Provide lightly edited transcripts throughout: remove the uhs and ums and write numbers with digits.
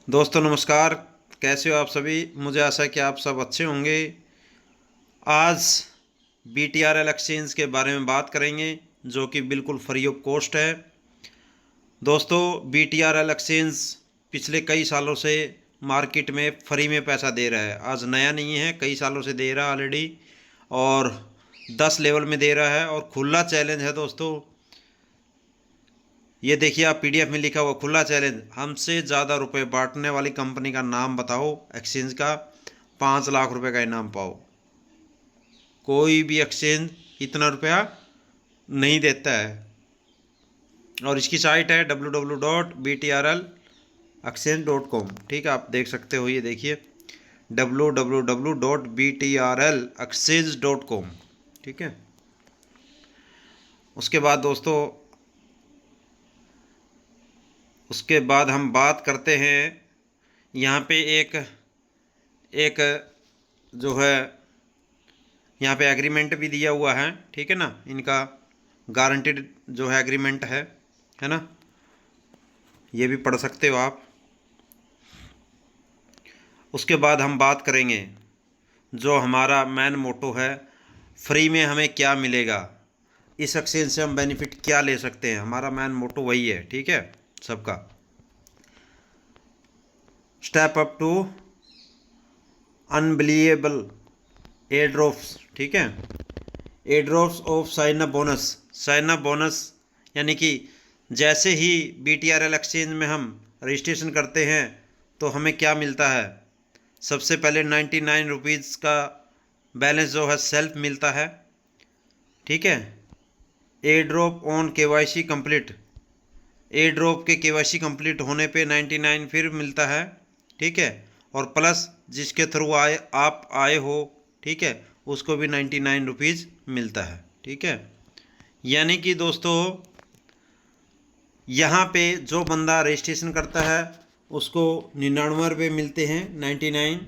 दोस्तों नमस्कार। कैसे हो आप सभी? मुझे आशा है कि आप सब अच्छे होंगे। आज BTRL एक्सचेंज के बारे में बात करेंगे जो कि बिल्कुल फ्री ऑफ कॉस्ट है। दोस्तों BTRL एक्सचेंज पिछले कई सालों से मार्केट में फ्री में पैसा दे रहा है। आज नया नहीं है, कई सालों से दे रहा है ऑलरेडी, और 10 लेवल में दे रहा है और खुला चैलेंज है। दोस्तों ये देखिए, आप PDF में लिखा हुआ खुला चैलेंज, हमसे ज़्यादा रुपए बांटने वाली कंपनी का नाम बताओ एक्सचेंज का, 5 लाख रुपए का इनाम पाओ। कोई भी एक्सचेंज इतना रुपया नहीं देता है। और इसकी साइट है www.btrlexchange.com। ठीक है, आप देख सकते हो, ये देखिए www.btrlexchange.com। ठीक है, उसके बाद दोस्तों, उसके बाद हम बात करते हैं यहाँ पे एक एक जो है, यहाँ पे एग्रीमेंट भी दिया हुआ है। ठीक है ना, इनका गारंटीड जो है एग्रीमेंट है ना, ये भी पढ़ सकते हो आप। उसके बाद हम बात करेंगे जो हमारा मेन मोटो है, फ्री में हमें क्या मिलेगा, इस एक्सचेंज से हम बेनिफिट क्या ले सकते हैं। हमारा मेन मोटो वही है। ठीक है, सबका step up to unbelievable air drops. ठीक है, air drops of sign up bonus. Sign up bonus यानी कि जैसे ही BTRL एक्सचेंज में हम रजिस्ट्रेशन करते हैं तो हमें क्या मिलता है। सबसे पहले 99 रुपीज़ का बैलेंस जो है सेल्फ मिलता है। ठीक है, air drop on KYC complete, air drop के KYC कंप्लीट होने पे 99 फिर मिलता है। ठीक है, और प्लस जिसके थ्रू आप आए हो, ठीक है, उसको भी 99 रुपीज़ मिलता है। ठीक है, यानी कि दोस्तों यहाँ पे जो बंदा रजिस्ट्रेशन करता है उसको 99 रुपये मिलते हैं, 99।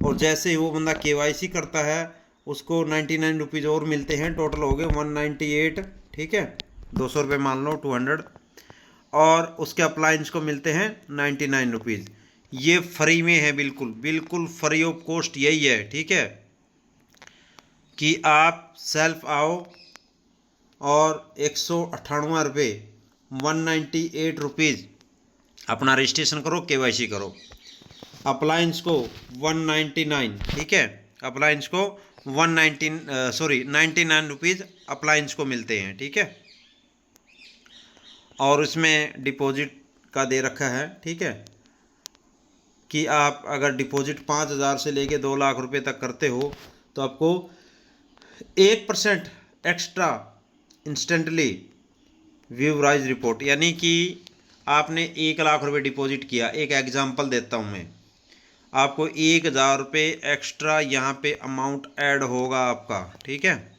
और जैसे ही वो बंदा KYC करता है उसको 99 रुपीज़ और मिलते हैं, टोटल हो गए 198। ठीक है, 200 रुपये मान लो, 200। और उसके अप्लायंस को मिलते हैं 99 रुपीज़। ये फ्री में है, बिल्कुल बिल्कुल फ्री ऑफ कॉस्ट यही है। ठीक है, कि आप सेल्फ आओ और 198 रुपये, 198 रुपीज़ अपना रजिस्ट्रेशन करो, KYC करो। अप्लायंस को 199। ठीक है, अप्लायंस को 99 रुपीज़ अप्लायंस को मिलते हैं। ठीक है, और उसमें डिपॉजिट का दे रखा है। ठीक है, कि आप अगर डिपॉजिट 5,000 से लेके 2 लाख रुपए तक करते हो तो आपको 1% extra instantly view rise report, यानी कि आपने 1 लाख रुपए डिपॉजिट किया, एक एग्जांपल देता हूँ मैं, आपको 1,000 रुपये एक्स्ट्रा यहाँ पे अमाउंट ऐड होगा आपका। ठीक है,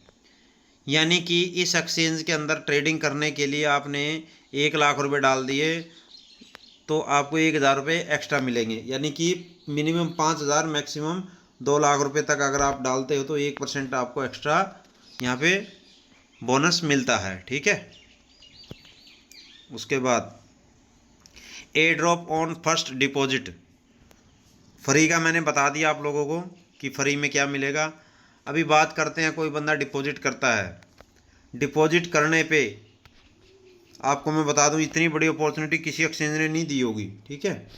यानी कि इस एक्सचेंज के अंदर ट्रेडिंग करने के लिए आपने 1 लाख रुपए डाल दिए तो आपको 1,000 रुपये एक्स्ट्रा मिलेंगे, यानी कि मिनिमम 5,000, मैक्सिमम 2 लाख रुपए तक अगर आप डालते हो तो 1% आपको एक्स्ट्रा यहाँ पे बोनस मिलता है। ठीक है, उसके बाद air drop on first deposit, free का मैंने बता दिया आप लोगों को कि फ्री में क्या मिलेगा। अभी बात करते हैं, कोई बंदा डिपॉजिट करता है, डिपॉजिट करने पे आपको मैं बता दूं, इतनी बड़ी अपॉर्चुनिटी किसी एक्सचेंज ने नहीं दी होगी। ठीक है,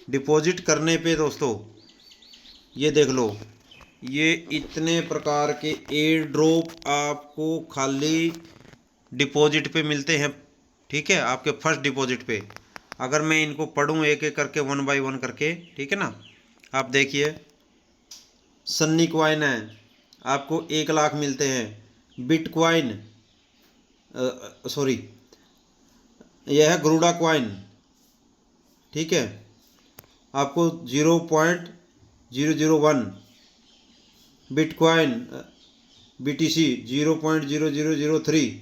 डिपॉजिट करने पे दोस्तों ये देख लो, ये इतने प्रकार के एयर ड्रॉप आपको खाली डिपॉजिट पे मिलते हैं। ठीक है, आपके फर्स्ट डिपॉजिट पे, अगर मैं इनको पढ़ूँ एक एक करके, 1 बाय 1 करके, ठीक है ना, आप देखिए, सन्नी क्वाइन है, आपको 1 लाख मिलते हैं। बिटक्वाइन, सॉरी, यह है गरुड़ा क्वाइन। ठीक है, आपको 0.001। Bitcoin BTC 0.0003।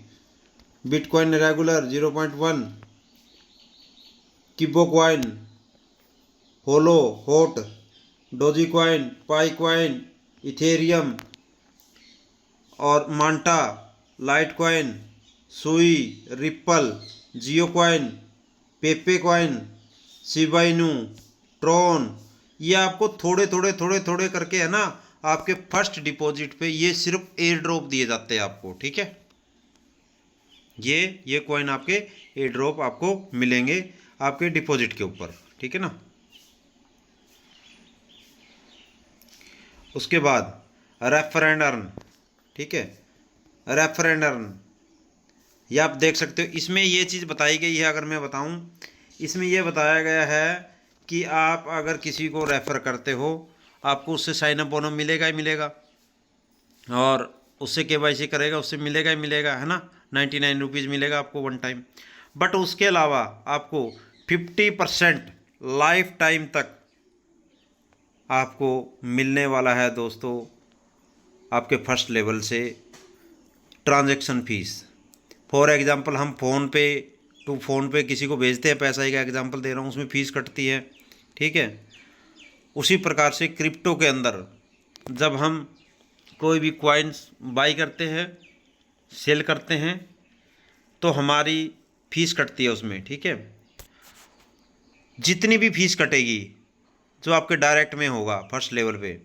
Bitcoin regular 0.1। Kibo coin, Holo, Hot, Dogecoin, pi coin, Ethereum और Manta, Litecoin, Sui, Ripple, Jio coin, Pepe coin, Shiba Inu, Tron, ये आपको थोड़े थोड़े थोड़े थोड़े करके है ना आपके फर्स्ट डिपॉजिट पे ये सिर्फ एयर ड्रॉप दिए जाते हैं आपको, ठीक है। ये कॉइन आपके एयर ड्रॉप आपको मिलेंगे आपके डिपॉजिट के ऊपर, ठीक है ना। उसके बाद रेफर एंड अर्न, ठीक है। रेफर एंड अर्न ये आप देख सकते हो, इसमें ये चीज़ बताई गई है, अगर मैं बताऊं इसमें ये बताया गया है कि आप अगर किसी को रेफ़र करते हो आपको उससे साइन अप बोनस मिलेगा ही मिलेगा, और उससे केवाईसी करेगा उससे मिलेगा ही मिलेगा, है ना। 99 रुपीज़ मिलेगा आपको वन टाइम। बट उसके अलावा आपको 50% लाइफ टाइम तक आपको मिलने वाला है दोस्तों आपके फर्स्ट लेवल से ट्रांजैक्शन फीस। फॉर एग्ज़ाम्पल हम फ़ोन पे किसी को भेजते हैं पैसा, एक एग्जांपल दे रहा हूँ, उसमें फ़ीस कटती है, ठीक है। उसी प्रकार से क्रिप्टो के अंदर जब हम कोई भी कॉइन्स बाई करते हैं सेल करते हैं तो हमारी फ़ीस कटती है उसमें, ठीक है। जितनी भी फीस कटेगी जो आपके डायरेक्ट में होगा फर्स्ट लेवल पे,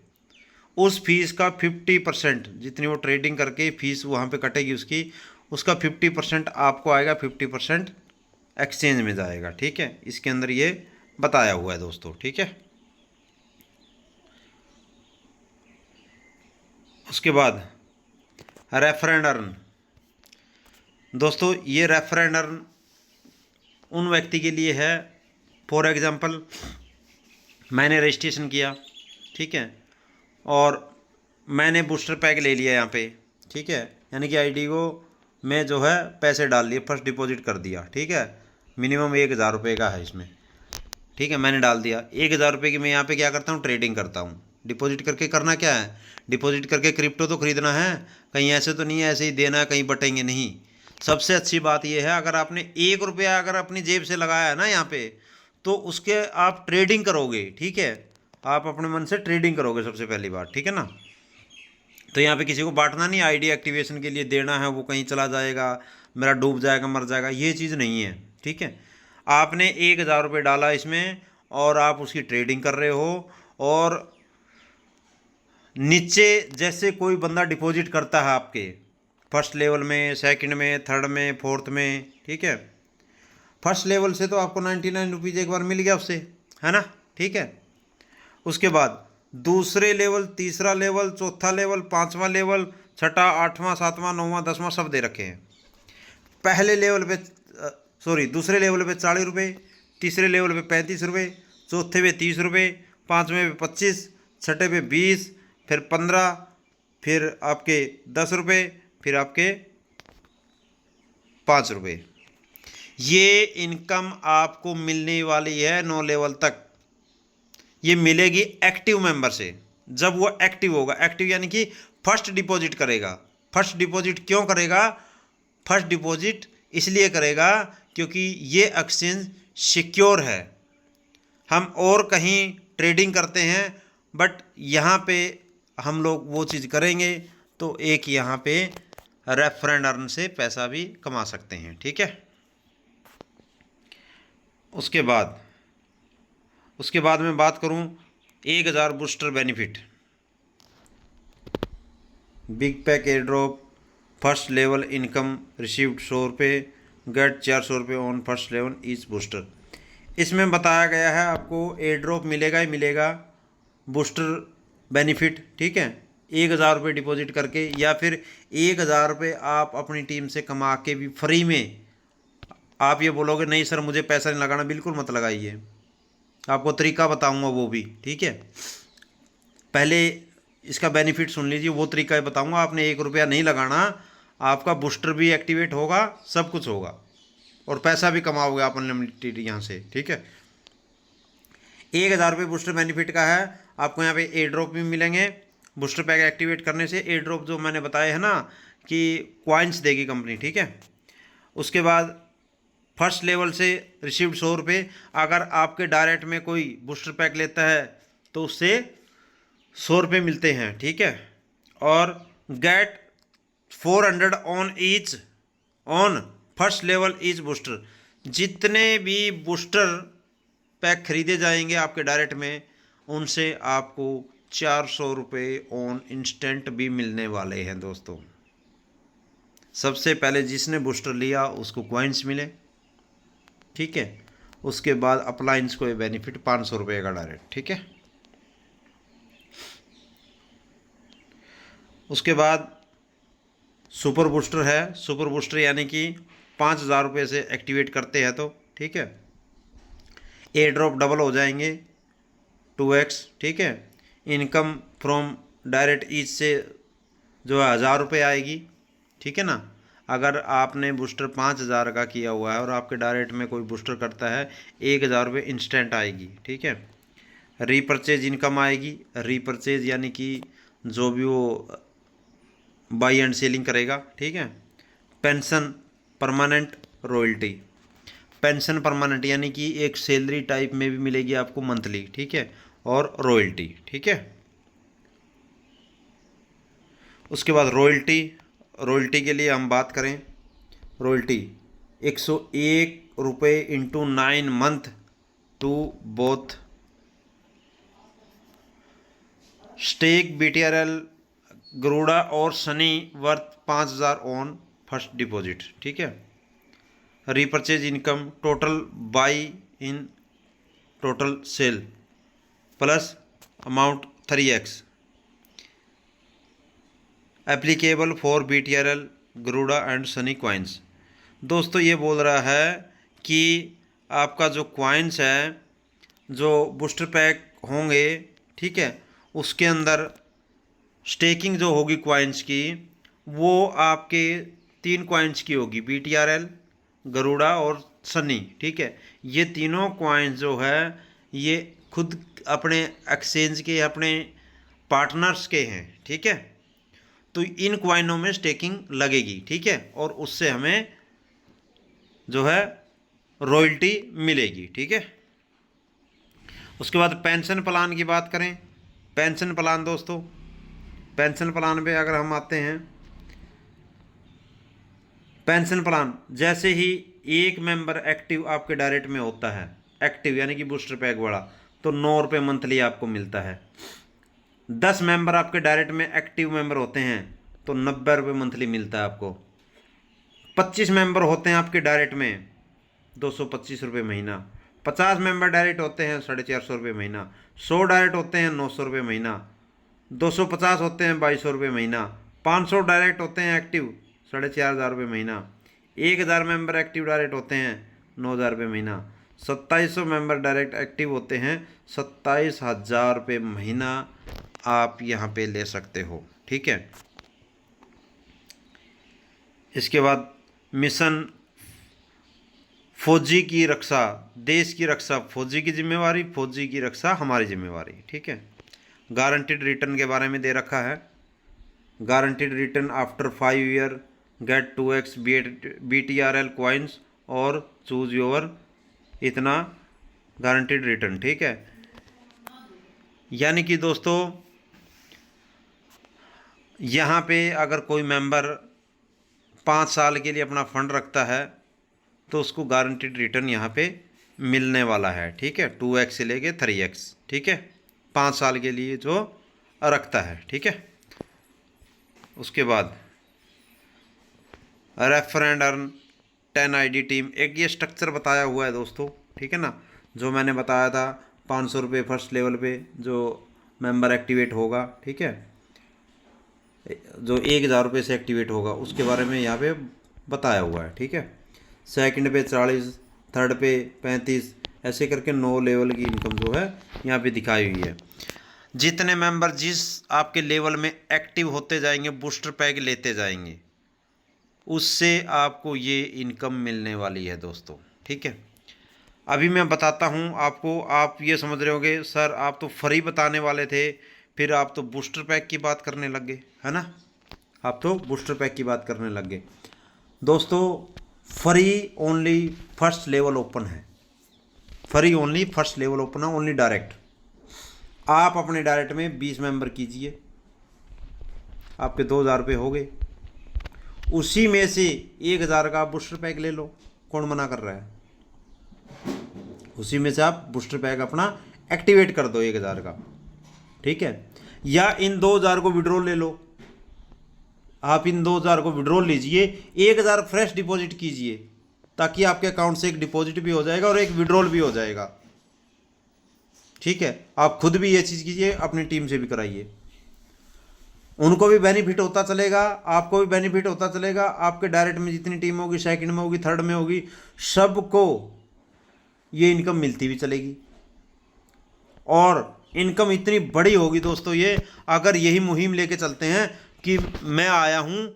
उस फीस का 50% जितनी वो ट्रेडिंग करके फीस वहाँ पे कटेगी उसका 50% आपको आएगा, 50% एक्सचेंज में जाएगा, ठीक है। इसके अंदर ये बताया हुआ है दोस्तों, ठीक है। उसके बाद रेफर एंड अर्न, दोस्तों ये रेफर एंड अर्न उन व्यक्ति के लिए है, फॉर एग्ज़ाम्पल मैंने रजिस्ट्रेशन किया, ठीक है, और मैंने बूस्टर पैक ले लिया यहाँ पे, ठीक है, यानी कि आईडी को मैं जो है पैसे डाल लिए, फर्स्ट डिपॉजिट कर दिया, ठीक है। मिनिमम 1000 रुपये का है इसमें, ठीक है, मैंने डाल दिया 1000 रुपये की। मैं यहाँ पे क्या करता हूँ, ट्रेडिंग करता हूँ। डिपॉजिट करके करना क्या है, डिपॉजिट करके क्रिप्टो तो खरीदना है, कहीं ऐसे तो नहीं है ऐसे ही देना, कहीं बटेंगे नहीं। सबसे अच्छी बात यह है अगर आपने 1 रुपया अगर अपनी जेब से लगाया है ना यहाँ पे, तो उसके आप ट्रेडिंग करोगे, ठीक है। आप अपने मन से ट्रेडिंग करोगे सबसे पहली बात, ठीक है ना। तो यहाँ पे किसी को बांटना नहीं, आईडी एक्टिवेशन के लिए देना है, वो कहीं चला जाएगा, मेरा डूब जाएगा, मर जाएगा, ये चीज़ नहीं है, ठीक है। आपने 1000 रुपये डाला इसमें और आप उसकी ट्रेडिंग कर रहे हो, और नीचे जैसे कोई बंदा डिपॉजिट करता है आपके फर्स्ट लेवल में, सेकंड में, थर्ड में, फोर्थ में, ठीक है। फर्स्ट लेवल से तो आपको 99 रुपीज़ एक बार मिल गया उससे, है ना, ठीक है। उसके बाद दूसरे लेवल, तीसरा लेवल, चौथा लेवल, पांचवा लेवल, छठा, आठवां, सातवां, नौवां, 10वां सब दे रखे हैं। पहले लेवल पे दूसरे लेवल पे 40 रुपये, तीसरे लेवल पे 35 रुपये, चौथे पे 30 रुपये, पाँचवें पे 25, छठे पे 20, फिर 15, फिर आपके 10 रुपये, फिर आपके 5 रुपये। ये इनकम आपको मिलने वाली है 9 लेवल तक। ये मिलेगी एक्टिव मेंबर से, जब वो एक्टिव होगा। एक्टिव यानी कि फर्स्ट डिपॉजिट करेगा। फर्स्ट डिपॉजिट क्यों करेगा, फर्स्ट डिपॉजिट इसलिए करेगा क्योंकि ये एक्सचेंज सिक्योर है। हम और कहीं ट्रेडिंग करते हैं बट यहाँ पे हम लोग वो चीज़ करेंगे तो एक यहाँ पे रेफर एंड अर्न से पैसा भी कमा सकते हैं, ठीक है। उसके बाद मैं बात करूं 1000 booster benefit, big pack air drop, first level income received 100 रुपये, गेट 400 रुपये on first level each booster. इसमें बताया गया है आपको एयर ड्रॉप मिलेगा ही मिलेगा, बूस्टर बेनिफिट, ठीक है। 1000 रुपये डिपॉजिट करके या फिर 1000 रुपये आप अपनी टीम से कमा के भी फ्री में। आप ये बोलोगे नहीं सर मुझे पैसा नहीं लगाना, बिल्कुल मत लगाइए, आपको तरीका बताऊंगा वो भी, ठीक है। पहले इसका बेनिफिट सुन लीजिए, वो तरीका बताऊंगा। आपने 1 रुपया नहीं लगाना, आपका बूस्टर भी एक्टिवेट होगा, सब कुछ होगा और पैसा भी कमाओगे आप अनलिमिटेड यहाँ से, ठीक है। 1000 रुपये बूस्टर बेनिफिट का है। आपको यहाँ पे एयर ड्रॉप भी मिलेंगे बूस्टर पैक एक्टिवेट करने से। एयर ड्रॉप जो मैंने बताया है ना कि कॉइन्स देगी कंपनी, ठीक है। उसके बाद फर्स्ट लेवल से रिसीव्ड 100 रुपये, अगर आपके डायरेक्ट में कोई बूस्टर पैक लेता है तो उससे 100 रुपये मिलते हैं, ठीक है। और get 400 on each on first level each booster, जितने भी बूस्टर पैक खरीदे जाएंगे आपके डायरेक्ट में, उनसे आपको 400 रुपये ऑन इंस्टेंट भी मिलने वाले हैं दोस्तों। सबसे पहले जिसने बूस्टर लिया उसको कॉइन्स मिले, ठीक है। उसके बाद अप्लायंस को ये बेनिफिट 500 रुपये का डायरेक्ट, ठीक है। उसके बाद सुपर बूस्टर है। सुपर बूस्टर यानी कि 5,000 रुपये से एक्टिवेट करते हैं तो, ठीक है, ए ड्रॉप डबल हो जाएंगे 2x, ठीक है। इनकम फ्रॉम डायरेक्ट ईच से जो है 1,000 रुपये आएगी, ठीक है ना। अगर आपने बूस्टर 5,000 का किया हुआ है और आपके डायरेक्ट में कोई बूस्टर करता है, 1,000 रुपये इंस्टेंट आएगी, ठीक है। रीपरचेज इनकम आएगी। रीपरचेज यानी कि जो भी वो बाई एंड सेलिंग करेगा, ठीक है। Pension permanent royalty. Pension permanent यानी कि एक सैलरी टाइप में भी मिलेगी आपको मंथली, ठीक है, और रॉयल्टी, ठीक है। उसके बाद रॉयल्टी। रॉयल्टी के लिए हम बात करें, रॉयल्टी 101 रुपये into 9 month to both stake BTRL Garuda और Sunny worth 5,000 on first deposit, ठीक है। Repurchase income total buy in total sale plus amount 3x applicable for BTRL Garuda and Sunny coins. दोस्तों ये बोल रहा है कि आपका जो कॉइन्स है, जो बूस्टर पैक होंगे, ठीक है, उसके अंदर स्टेकिंग जो होगी कॉइन्स की, वो आपके 3 कॉइन्स की होगी, BTRL गरुड़ा और सनी, ठीक है। ये तीनों कॉइन्स जो है ये खुद अपने एक्सचेंज के, अपने पार्टनर्स के हैं, ठीक है। तो इन कॉइनों में स्टेकिंग लगेगी, ठीक है, और उससे हमें जो है रॉयल्टी मिलेगी, ठीक है। उसके बाद पेंशन प्लान की बात करें। पेंशन प्लान दोस्तों, पेंशन प्लान पे अगर हम आते हैं, पेंशन प्लान जैसे ही एक मेंबर एक्टिव आपके डायरेक्ट में होता है, एक्टिव यानी कि बूस्टर पैक वाला, तो 9 रुपये मंथली आपको मिलता है। 10 मेंबर आपके डायरेक्ट में एक्टिव मेंबर होते हैं तो 90 रुपये मंथली मिलता है आपको। 25 मेंबर होते हैं आपके डायरेक्ट में, 225 रुपये महीना। 50 मेंबर डायरेक्ट होते हैं 450 रुपये महीना। 100 डायरेक्ट होते हैं 900 रुपये महीना। 250 होते हैं 2200 रुपये महीना। 500 डायरेक्ट होते हैं एक्टिव 4,500 रुपये महीना। 1,000 मेंबर एक्टिव डायरेक्ट होते हैं 9,000 रुपये महीना। 2700 मेंबर डायरेक्ट एक्टिव होते हैं 27,000 रुपये महीना आप यहाँ पे ले सकते हो, ठीक है। इसके बाद मिशन फौजी की रक्षा, देश की रक्षा फौजी की जिम्मेवारी, फौजी की रक्षा हमारी जिम्मेवारी, ठीक है। गारंटीड रिटर्न के बारे में दे रखा है। Guaranteed return after 5 year get 2x BTRL coins और चूज योर इतना गारंटीड रिटर्न, ठीक है। यानी कि दोस्तों यहाँ पे अगर कोई मेंबर 5 साल के लिए अपना फंड रखता है तो उसको गारंटीड रिटर्न यहाँ पे मिलने वाला है, ठीक है। 2x से लेके 3x, ठीक है, 5 साल के लिए जो रखता है, ठीक है। उसके बाद refer and earn 10 ID team, एक ये स्ट्रक्चर बताया हुआ है दोस्तों, ठीक है ना। जो मैंने बताया था 500 रुपये फर्स्ट लेवल पे जो मेंबर एक्टिवेट होगा, ठीक है, जो 1,000 रुपये से एक्टिवेट होगा, उसके बारे में यहाँ पे बताया हुआ है, ठीक है। सेकंड पे 40, थर्ड पे 35, ऐसे करके 9 लेवल की इनकम जो है यहाँ पे दिखाई हुई है। जितने मेंबर जिस आपके लेवल में एक्टिव होते जाएंगे, बूस्टर पैक लेते जाएंगे, उससे आपको ये इनकम मिलने वाली है दोस्तों, ठीक है। अभी मैं बताता हूँ आपको। आप ये समझ रहे होंगे सर आप तो फ्री बताने वाले थे, फिर आप तो बूस्टर पैक की बात करने लग गए, है ना। आप तो बूस्टर पैक की बात करने लग गए। दोस्तों free only first level open है, free only first level open है, ओनली डायरेक्ट। आप अपने डायरेक्ट में 20 मेंबर कीजिए, आपके 2,000 रुपये हो गए। उसी में से 1,000 का बूस्टर पैक ले लो, कौन मना कर रहा है। उसी में से आप बूस्टर पैक अपना एक्टिवेट कर दो 1000 का, ठीक है। या इन 2000 को विड्रॉल ले लो, आप इन 2000 को विड्रॉल लीजिए, 1000 फ्रेश डिपॉजिट कीजिए, ताकि आपके अकाउंट से एक डिपॉजिट भी हो जाएगा और एक विड्रॉल भी हो जाएगा, ठीक है। आप खुद भी ये चीज़ कीजिए, अपनी टीम से भी कराइए, उनको भी बेनिफिट होता चलेगा, आपको भी बेनिफिट होता चलेगा। आपके डायरेक्ट में जितनी टीम होगी, सेकंड में होगी, थर्ड में होगी, सबको ये इनकम मिलती भी चलेगी। और इनकम इतनी बड़ी होगी दोस्तों, ये अगर यही मुहिम लेके चलते हैं कि मैं आया हूँ,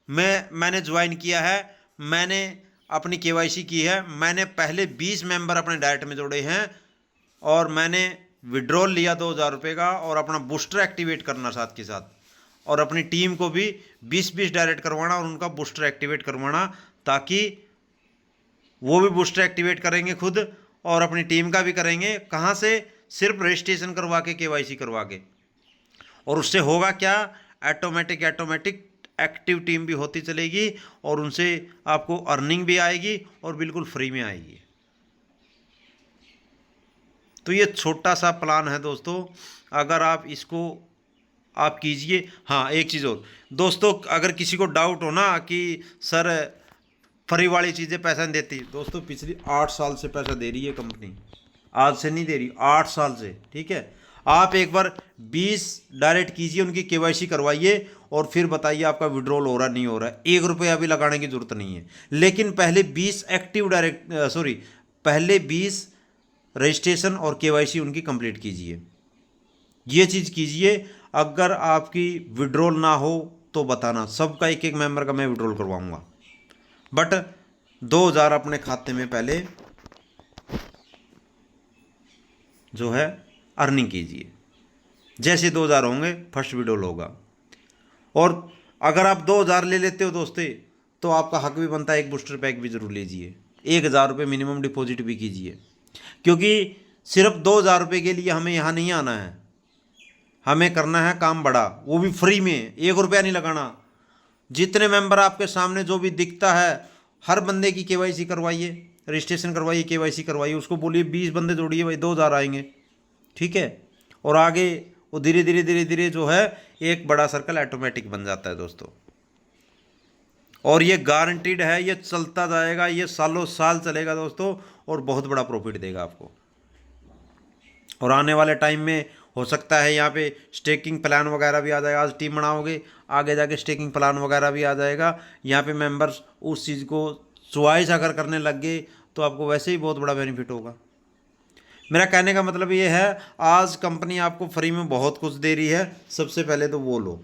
मैंने ज्वाइन किया है, मैंने अपनी केवाईसी की है, मैंने पहले 20 मेंबर अपने डायरेक्ट में जोड़े हैं और मैंने विड्रॉल लिया 2000 रुपये का, और अपना बूस्टर एक्टिवेट करना साथ के साथ, और अपनी टीम को भी 20-20 डायरेक्ट करवाना और उनका बूस्टर एक्टिवेट करवाना, ताकि वो भी बूस्टर एक्टिवेट करेंगे खुद और अपनी टीम का भी करेंगे। कहाँ से? सिर्फ रजिस्ट्रेशन करवा के, केवाईसी करवा के। और उससे होगा क्या? ऑटोमेटिक एक्टिव टीम भी होती चलेगी और उनसे आपको अर्निंग भी आएगी और बिल्कुल फ्री में आएगी। तो ये छोटा सा प्लान है दोस्तों, अगर आप इसको आप कीजिए। हाँ, एक चीज़ और दोस्तों, अगर किसी को डाउट हो ना कि सर फ्री वाली चीज़ें पैसा नहीं देती, दोस्तों पिछली 8 साल से पैसा दे रही है कंपनी, आज से नहीं दे रही, 8 साल से, ठीक है। आप एक बार 20 डायरेक्ट कीजिए, उनकी केवाईसी करवाइए और फिर बताइए आपका विड्रॉल हो रहा नहीं हो रहा है। 1 रुपया भी लगाने की जरूरत नहीं है, लेकिन पहले 20 एक्टिव पहले 20 रजिस्ट्रेशन और केवाईसी उनकी कंप्लीट कीजिए, ये चीज़ कीजिए। अगर आपकी विड्रॉल ना हो तो बताना, सबका एक मेंबर का मैं विड्रॉल करवाऊंगा, बट 2000 अपने खाते में पहले जो है अर्निंग कीजिए। जैसे 2000 होंगे फर्स्ट विड्रॉल होगा। और अगर आप 2000 ले लेते हो दोस्तों, तो आपका हक भी बनता है, एक बूस्टर पैक भी जरूर लीजिए, 1000 रुपये मिनिमम डिपॉजिट भी कीजिए, क्योंकि सिर्फ 2000 रुपये के लिए हमें यहाँ नहीं आना है, हमें करना है काम बड़ा, वो भी फ्री में, 1 रुपया नहीं लगाना। जितने मेंबर आपके सामने जो भी दिखता है, हर बंदे की केवाईसी करवाइए, रजिस्ट्रेशन करवाइए, केवाईसी करवाइए, उसको बोलिए 20 बंदे जोड़िए भाई, 2000 आएंगे, ठीक है। और आगे वो धीरे धीरे जो है एक बड़ा सर्कल ऑटोमेटिक बन जाता है दोस्तों। और ये गारंटीड है, ये चलता जाएगा, ये सालों साल चलेगा दोस्तों, और बहुत बड़ा प्रॉफिट देगा आपको। और आने वाले टाइम में हो सकता है यहाँ पे स्टेकिंग प्लान वगैरह भी आ जाएगा। आज टीम बनाओगे, आगे जाके स्टेकिंग प्लान वगैरह भी आ जाएगा। यहाँ पे मेंबर्स उस चीज़ को चॉइस अगर करने लग गए तो आपको वैसे ही बहुत बड़ा बेनिफिट होगा। मेरा कहने का मतलब ये है, आज कंपनी आपको फ्री में बहुत कुछ दे रही है, सबसे पहले तो वो लो,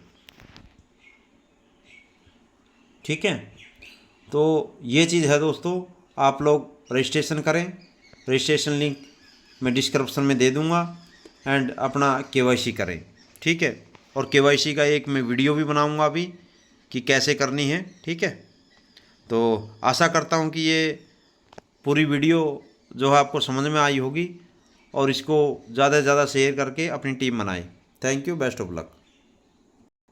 ठीक है। तो ये चीज़ है दोस्तों, आप लोग रजिस्ट्रेशन करें, रजिस्ट्रेशन लिंक मैं डिस्क्रिप्शन में दे दूंगा, एंड अपना केवाईसी करें, ठीक है। और केवाईसी का एक मैं वीडियो भी बनाऊंगा अभी कि कैसे करनी है, ठीक है। तो आशा करता हूं कि ये पूरी वीडियो जो है आपको समझ में आई होगी, और इसको ज़्यादा से ज़्यादा शेयर करके अपनी टीम बनाएं। Thank you, best of luck.